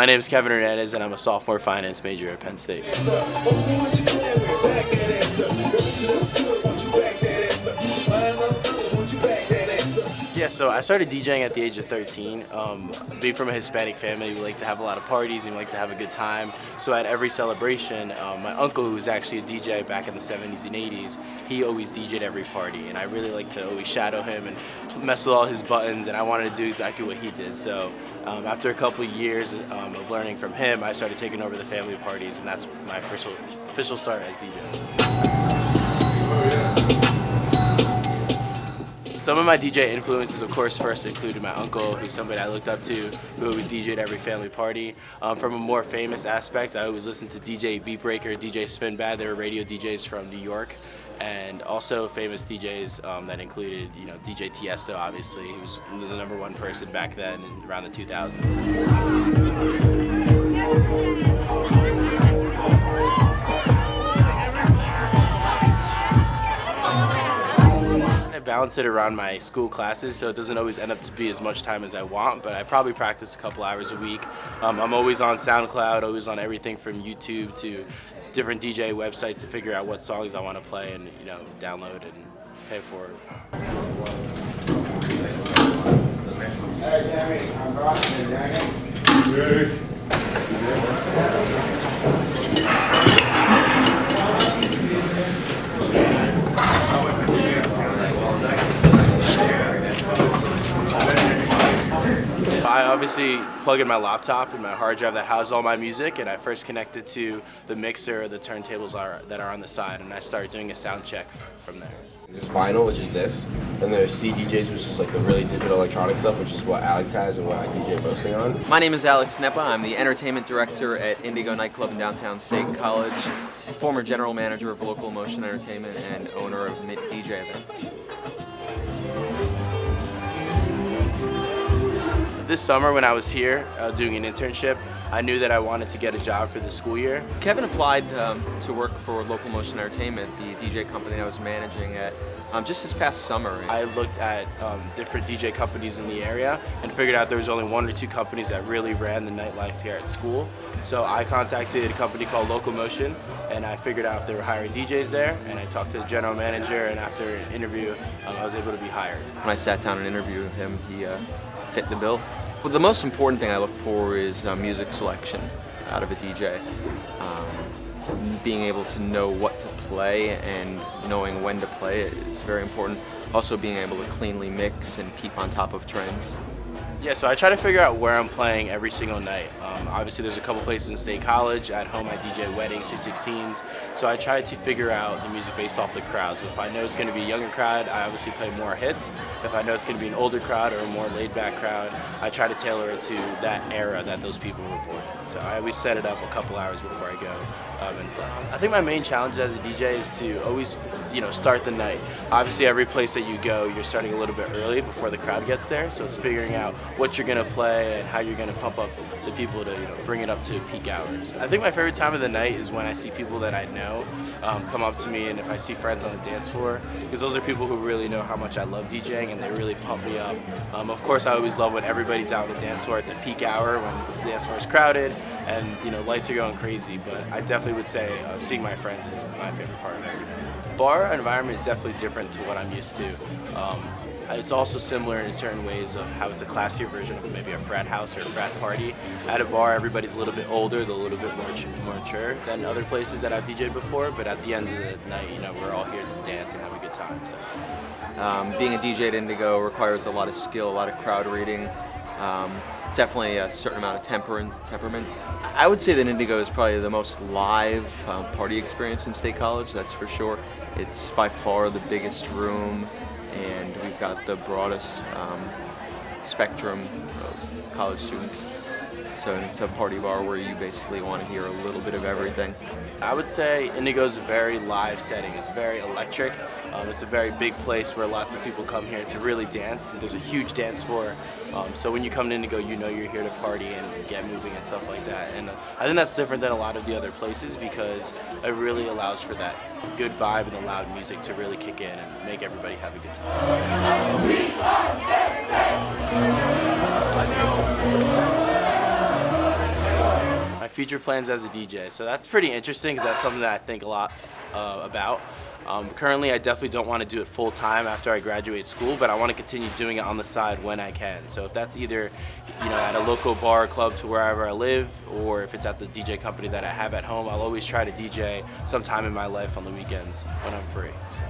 My name is Kevin Hernandez, and I'm a sophomore finance major at Penn State. Yeah, so I started DJing at the age of 13. Being from a Hispanic family, we like to have a lot of parties and we like to have a good time. So at every celebration, my uncle, who was actually a DJ back in the 70s and 80s, he always DJ'd every party. And I really like to always shadow him and mess with all his buttons, and I wanted to do exactly what he did. So after a couple of years of learning from him, I started taking over the family parties, and that's my official start as DJ. Some of my DJ influences, of course, first included my uncle, who's somebody I looked up to, who always DJ'd every family party. From a more famous aspect, I always listened to DJ Beatbreaker, DJ Spin Bad. They were radio DJs from New York, and also famous DJs that included, DJ Tiesto, obviously. He was the #1 person back then, around the 2000s. I balance it around my school classes, so it doesn't always end up to be as much time as I want, but I probably practice a couple hours a week. I'm always on SoundCloud, always on everything from YouTube to different DJ websites to figure out what songs I want to play and download and pay for it. I obviously plug in my laptop and my hard drive that has all my music, and I first connected to the mixer or the turntables that are on the side, and I started doing a sound check from there. There's vinyl, which is this, and there's CDJs, which is like the really digital electronic stuff, which is what Alex has and what I DJ mostly on. My name is Alex Nepa. I'm the entertainment director at Indigo Nightclub in downtown State College, former general manager of Local Motion Entertainment, and owner of Mint DJ Events. This summer when I was here doing an internship, I knew that I wanted to get a job for the school year. Kevin applied to work for Local Motion Entertainment, the DJ company I was managing at, just this past summer. I looked at different DJ companies in the area and figured out there was only 1 or 2 companies that really ran the nightlife here at school. So I contacted a company called Local Motion, and I figured out if they were hiring DJs there, and I talked to the general manager, and after an interview, I was able to be hired. When I sat down and interviewed him, he fit the bill. Well, the most important thing I look for is music selection out of a DJ. Being able to know what to play and knowing when to play it is very important. Also being able to cleanly mix and keep on top of trends. Yeah, so I try to figure out where I'm playing every single night. Obviously, there's a couple places in State College. At home, I DJ weddings, 216s. So I try to figure out the music based off the crowd. So if I know it's going to be a younger crowd, I obviously play more hits. If I know it's going to be an older crowd or a more laid-back crowd, I try to tailor it to that era that those people were born in. So I always set it up a couple hours before I go and play. I think my main challenge as a DJ is to always, start the night. Obviously, every place that you go, you're starting a little bit early before the crowd gets there. So it's figuring out what you're going to play and how you're going to pump up the people to bring it up to peak hours. I think my favorite time of the night is when I see people that I know come up to me, and if I see friends on the dance floor, because those are people who really know how much I love DJing and they really pump me up. Of course, I always love when everybody's out on the dance floor at the peak hour when the dance floor is crowded and lights are going crazy, but I definitely would say seeing my friends is my favorite part of every night. Bar environment is definitely different to what I'm used to. It's also similar in certain ways of how it's a classier version of maybe a frat house or a frat party. At a bar, everybody's a little bit older, they're a little bit more mature than other places that I've DJed before, but at the end of the night, we're all here to dance and have a good time. So. Being a DJ at Indigo requires a lot of skill, a lot of crowd reading, definitely a certain amount of temperament. I would say that Indigo is probably the most live party experience in State College, that's for sure. It's by far the biggest room, and we've got the broadest spectrum of college students. So it's a party bar where you basically want to hear a little bit of everything. I would say Indigo's a very live setting. It's very electric. It's a very big place where lots of people come here to really dance. There's a huge dance floor. So when you come to Indigo, you're here to party and get moving and stuff like that. And I think that's different than a lot of the other places because it really allows for that good vibe and the loud music to really kick in and make everybody have a good time. future plans as a DJ. So that's pretty interesting because that's something that I think a lot about. Currently, I definitely don't want to do it full time after I graduate school, but I want to continue doing it on the side when I can. So if that's either, at a local bar or club to wherever I live, or if it's at the DJ company that I have at home, I'll always try to DJ sometime in my life on the weekends when I'm free. So.